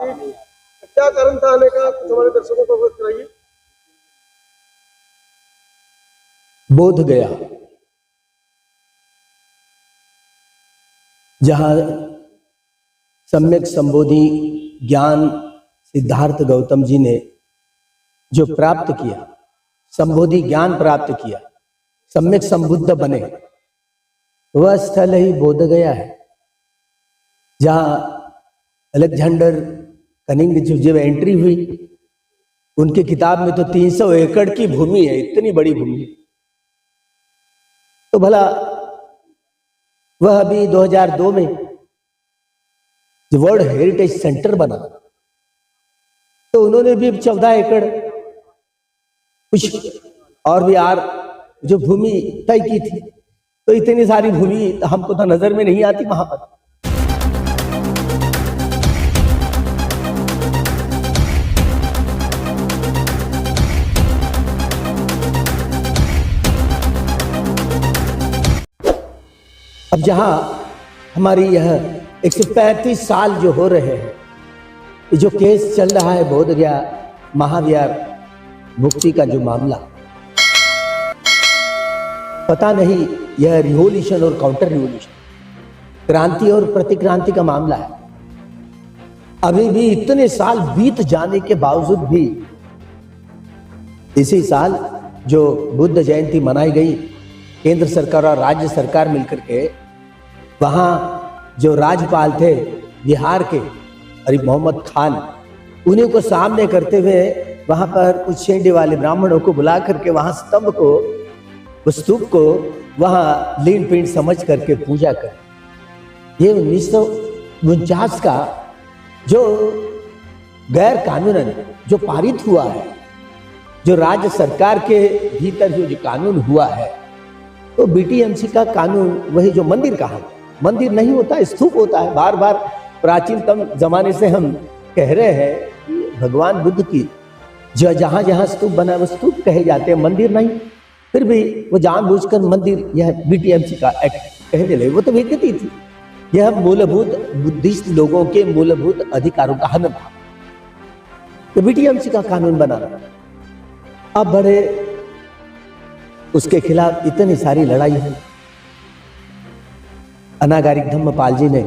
क्या कारण था आने का, कुछ हमारे दर्शकों को अवगत कराइए। बोध गया, जहां सम्यक संबोधि ज्ञान सिद्धार्थ गौतम जी ने जो प्राप्त किया, संबोधि ज्ञान प्राप्त किया, सम्यक संबुद्ध बने, वह स्थल ही बोध गया है। जहां अलेक्जेंडर कनिंग जब एंट्री हुई, उनकी किताब में तो 300 एकड़ की भूमि है, इतनी बड़ी भूमि। तो भला वह अभी 2002 में जो वर्ल्ड हेरिटेज सेंटर बना, तो उन्होंने भी 14 एकड़ कुछ और भी जो भूमि तय की थी। तो इतनी सारी भूमि हमको तो नजर में नहीं आती वहां पर। अब जहां हमारी यह 135 साल जो हो रहे हैं, जो केस चल रहा है बोध गया महाविहार मुक्ति का जो मामला, पता नहीं यह रिवॉल्यूशन और काउंटर रिवॉल्यूशन, क्रांति और प्रतिक्रांति का मामला है। अभी भी इतने साल बीत जाने के बावजूद भी इसी साल जो बुद्ध जयंती मनाई गई, केंद्र सरकार और राज्य सरकार मिलकर के, वहां जो राज्यपाल थे बिहार के अरीफ मोहम्मद खान, उन्हीं को सामने करते हुए वहां पर कुछ शेंडे वाले ब्राह्मणों को बुला करके वहां स्तंभ को, उस स्तूप को वहां लीन पिंड समझ करके पूजा कर। ये 1949 का जो गैर कानूनन जो पारित हुआ है, जो राज्य सरकार के भीतर जो कानून हुआ है, तो बीटीएमसी का कानून वही जो मंदिर का है, मंदिर नहीं होता, स्तूप होता है। बार बार प्राचीनतम जमाने से हम कह रहे हैं कि भगवान बुद्ध की जो जहां जहां स्तूप बना वो स्तूप कहे जाते हैं, मंदिर नहीं। फिर भी वो जानबूझकर मंदिर, यह बीटीएमसी का एक्ट कहने लगे। वो तो विकृति थी, यह मूलभूत बुद्धिस्ट लोगों के मूलभूत अधिकारों का हनन था। तो बीटीएमसी का कानून बना, अब बड़े उसके खिलाफ इतनी सारी लड़ाई है। अनागारिक धम्मपाल जी ने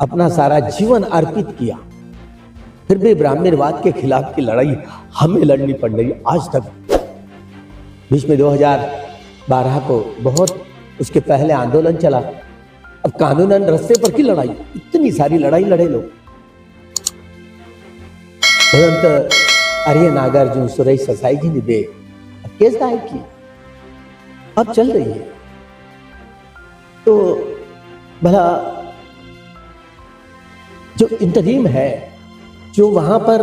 अपना सारा जीवन अर्पित किया, फिर भी ब्राह्मणवाद के खिलाफ की लड़ाई हमें लड़नी पड़ रही है आज तक। बीच में 2012 को बहुत उसके पहले आंदोलन चला, अब कानूनन रास्ते पर की लड़ाई, इतनी सारी लड़ाई लड़े लोग। तुरंत आर्य नागार्जुन सुरेश ससाई जी ने भी केस दायर की, अब चल रही है। तो भला जो इंतरीम है, जो वहां पर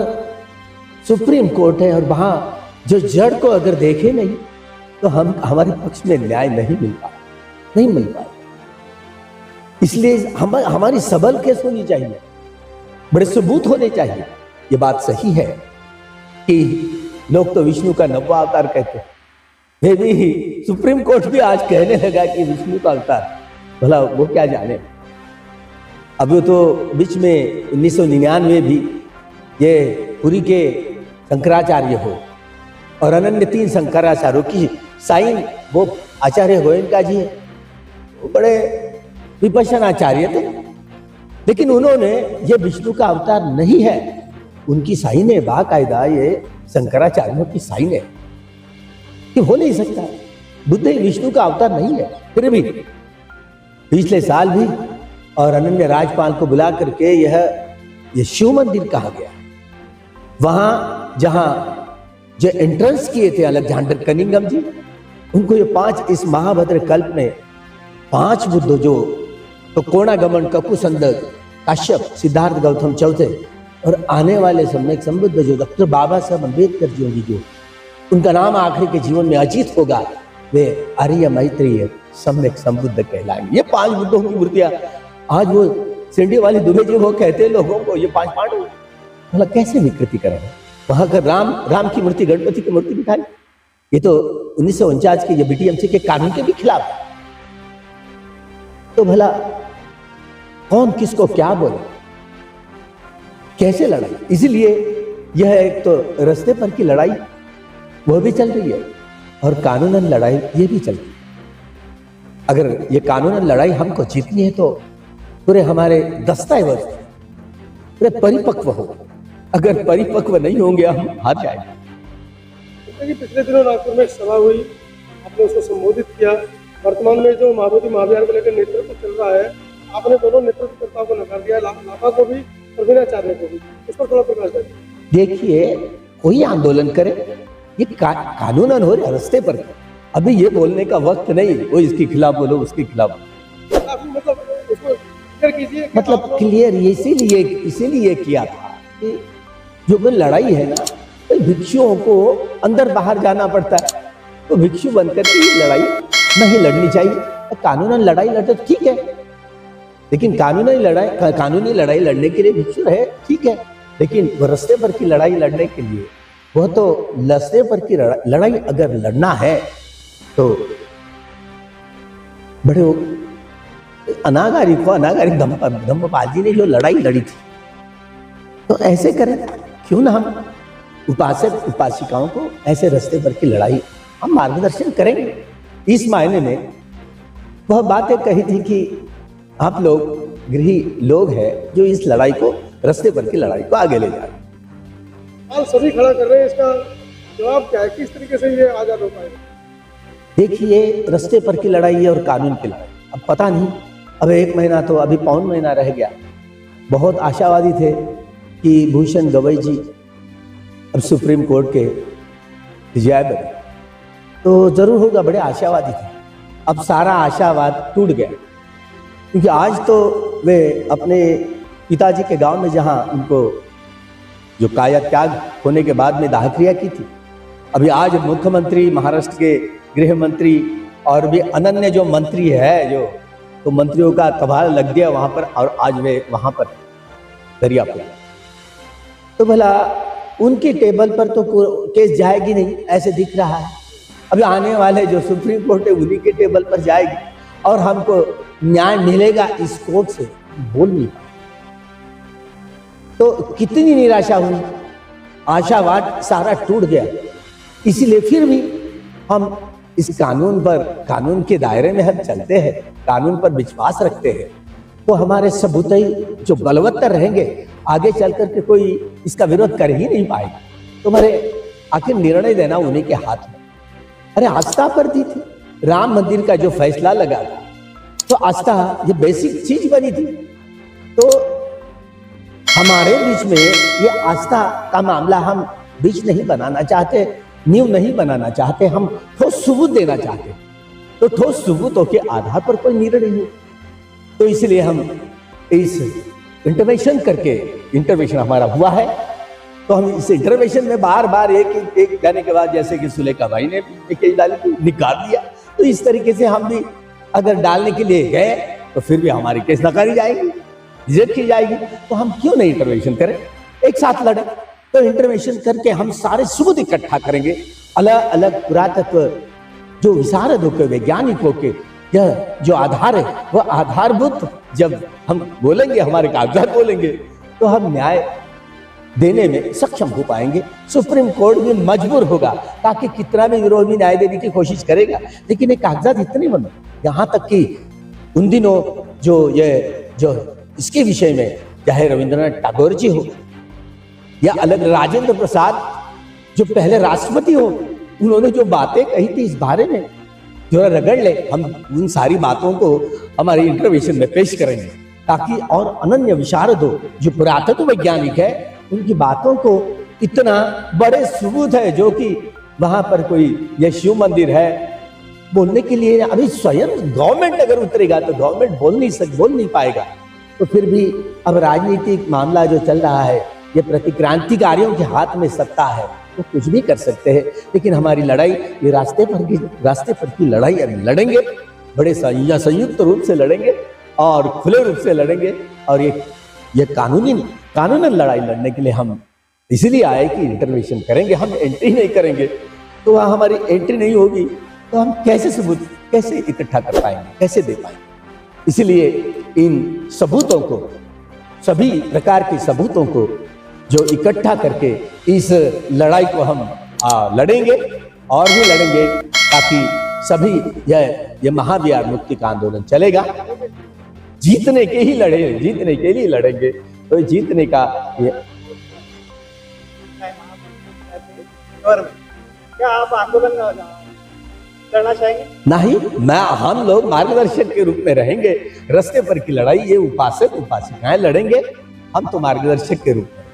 सुप्रीम कोर्ट है, और वहां जो जड़ को अगर देखे नहीं तो हम हमारे पक्ष में न्याय नहीं मिल पाए। इसलिए हमारी सबल केस होनी चाहिए, बड़े सबूत होने चाहिए। ये बात सही है कि लोग तो विष्णु का 90वां अवतार कहते हैं, वे भी सुप्रीम कोर्ट भी आज कहने लगा कि विष्णु का अवतार, भला वो क्या जाने। अभी तो बीच में 1999 भी ये पुरी के शंकराचार्य हो और अनन्य 3 शंकराचार्यों की साइन वो आचार्य गोयनका जी है, वो बड़े विपश्यनाचार्य थे, लेकिन उन्होंने ये विष्णु का अवतार नहीं है, उनकी साइन है बाकायदा, ये शंकराचार्यों की साइन है कि हो नहीं सकता, बुद्ध ही विष्णु का अवतार नहीं है। फिर भी पिछले साल भी और अनन्य राजपाल को बुला करके यह शिव मंदिर कहा गया। वहां जहां जो एंट्रेंस किए थे अलेक्जेंडर कनिंगम जी, उनको ये 5 इस महाभद्र कल्प में 5 बुद्ध, जो तो कोणागमन, ककुसंदक, काश्यप, सिद्धार्थ गौतम चौथे, और आने वाले सम्यक संबुद्ध जो डॉक्टर बाबा साहब अम्बेडकर जी होंगे, जो उनका नाम आखिरी के जीवन में अजीत होगा, वे आर्य मैत्रेय सम्यक संबुद्ध कहलाएंगे। ये 5 बुद्धों की मूर्तियां आज वो सिंडी वाली दुबे जी वो कहते हैं लोगों को ये 5 पांडव, मतलब कैसे विकृति करें। वहां का राम की मूर्ति, गणपति की मूर्ति दिखाई, ये तो 1949 के ये बीटीएमसी के कानून के भी खिलाफ है। तो भला कौन किसको क्या बोले। कैसे लड़ाई? इसलिए यह एक तो रास्ते पर की लड़ाई वो भी चल रही है और कानूनन लड़ाई ये भी चल रही है। अगर ये कानूनन लड़ाई हमको जीतनी है तो पूरे हमारे दस्तावेज पूरे परिपक्व हो। अगर परिपक्व नहीं होंगे हम हार जाएंगे। कि पिछले दिनों नागपुर में सभा हुई, आपने उसको संबोधित किया। वर्तमान में जो मायावती महाभियान को लेकर नेतृत्व चल रहा है, आपने दोनों नेतृत्वकर्ताओं को नकार दिया, लाभा को भी और विनाचार्य को भी। इस पर थोड़ा प्रकाश डालिए। देखिए, कोई आंदोलन करे, ये कानूनन हो रहा रास्ते पर। अभी ये बोलने का वक्त नहीं वो इसके खिलाफ बोलो उसके खिलाफ। मतलब उसको क्लियर कीजिए। मतलब क्लियर इसीलिए किया था कि जो कोई लड़ाई है ना, तो भिक्षुओं को अंदर बाहर जाना पड़ता है, तो भिक्षु बनकर के लड़ाई नहीं लड़नी चाहिए। तो कानूनन लड़ाई लड़ते तो ठीक है, लेकिन कानूनी लड़ाई लड़ने के लिए भिक्षु रहे ठीक है, लेकिन वो रास्ते पर की लड़ाई लड़ने के लिए वो तो रास्ते पर की लड़ाई अगर लड़ना है तो बड़े अनागारिक धम्मपाल ने जो लड़ाई लड़ी थी, तो ऐसे करें। क्यों ना हम उपासक उपासिकाओं को ऐसे रास्ते पर की लड़ाई हम मार्गदर्शन करेंगे। इस मायने में वह बातें कही थी कि आप लोग गृही लोग हैं जो इस लड़ाई को रास्ते पर की लड़ाई को आगे ले जा रहे हैं। सभी खड़ा कर रहे हैं, इसका जवाब क्या है? किस तरीके से ये आजाद हो पाएगा? देखिए, रास्ते पर की लड़ाई है और कानून की लड़ाई। अब पता नहीं, अब 1 महीना तो अभी पौन महीना रह गया। बहुत आशावादी थे कि भूषण गवई जी अब सुप्रीम कोर्ट के जज बने, तो जरूर होगा, बड़े आशावादी थे। अब सारा आशावाद टूट गया, क्योंकि आज तो वे अपने पिताजी के गांव में जहां उनको जो काया त्याग होने के बाद में दाह क्रिया की थी, अभी आज मुख्यमंत्री, महाराष्ट्र के गृह मंत्री और भी अनन्य जो मंत्री है, जो तो मंत्रियों का तबादला लग गया वहां पर, और आज वे वहां पर दरियापुर। तो भला उनकी टेबल पर तो केस जाएगी नहीं, ऐसे दिख रहा है। अभी आने वाले जो सुप्रीम कोर्ट है उन्हीं के टेबल पर जाएगी और हमको न्याय मिलेगा इस कोर्ट से, बोल नहीं पाए। तो कितनी निराशा हुई, आशावाद सारा टूट गया। इसीलिए फिर भी हम इस कानून के दायरे में हम चलते हैं, कानून पर विश्वास रखते हैं, तो हमारे सबूत ही जो बलवत्तर रहेंगे, आगे चल करके कोई इसका विरोध कर ही नहीं पाएगा। तुम्हारे आखिर निर्णय देना उन्हीं के हाथ में। अरे आस्था पर दी थी, राम मंदिर का जो फैसला लगा था, तो आस्था ये बेसिक चीज बनी थी। तो हमारे बीच में ये आस्था का मामला हम बीच नहीं बनाना चाहते, नींव नहीं बनाना चाहते, हम ठोस सबूत देना चाहते। तो ठोस सबूतों के आधार पर कोई निर्णय नहीं हो, तो इसलिए हम इस इंटरवेंशन हमारा हुआ है। तो हम इस इंटरवेंशन में बार बार एक कहने के बाद, जैसे कि सुलेखा भाई ने केस डाली तो निकाल दिया, तो इस तरीके से हम भी अगर डालने के लिए गए तो फिर भी हमारी केस नकारी जाएगी, रिजेक्ट की जाएगी। तो हम क्यों नहीं इंटरवेंशन करें, एक साथ लड़े। तो इंटरवेंशन करके हम सारे सबूत इकट्ठा करेंगे, अलग अलग पुरातत्व जो विशारदों के, वैज्ञानिकों के यह जो आधार है, वह आधारभूत जब हम बोलेंगे, हमारे कागजात बोलेंगे, तो हम न्याय देने में सक्षम हो पाएंगे। सुप्रीम कोर्ट भी मजबूर होगा, ताकि कितना भी विरोधी न्याय देने की कोशिश करेगा, लेकिन ये कागजात इतने बने, यहाँ तक कि उन दिनों जो इसके विषय में चाहे रविंद्रनाथ टैगोर जी हो या अलग राजेंद्र प्रसाद जो पहले राष्ट्रपति हो, उन्होंने जो बातें कही थी इस बारे में, जो रगड़ ले, हम उन सारी बातों को हमारे इंटरवेंशन में पेश करेंगे, ताकि और अनन्य विशारद हो जो पुरातत्व वैज्ञानिक है, उनकी बातों को इतना बड़े सबूत है, जो कि वहां पर कोई यह शिव मंदिर है बोलने के लिए, अभी स्वयं गवर्नमेंट अगर उतरेगा तो गवर्नमेंट बोल नहीं पाएगा। तो फिर भी अब राजनीतिक मामला जो चल रहा है, ये प्रतिक्रांतिकारियों के हाथ में सत्ता है, तो कुछ भी कर सकते हैं। लेकिन हमारी लड़ाई ये रास्ते पर की लड़ाई अब लड़ेंगे, बड़े संयुक्त रूप से लड़ेंगे और खुले रूप से लड़ेंगे। और ये कानूनन लड़ाई लड़ने के लिए हम इसलिए आए कि इंटरवेंशन करेंगे, हम एंट्री नहीं करेंगे। तो वहाँ हमारी एंट्री नहीं होगी तो हम कैसे सबूत कैसे इकट्ठा कर पाएंगे, कैसे दे पाएंगे। इसलिए इन सबूतों को, सभी प्रकार के सबूतों को जो इकट्ठा करके इस लड़ाई को हम लड़ेंगे और भी लड़ेंगे, ताकि सभी यह महाविहार मुक्ति का आंदोलन चलेगा। जीतने के ही लिए लड़ेंगे, तो जीतने का क्या आप आंदोलन करना चाहेंगे? नहीं, हम लोग मार्गदर्शक के रूप में रहेंगे। रास्ते पर की लड़ाई ये उपासक उपासिकाएं लड़ेंगे, हम तो मार्गदर्शक के रूप में।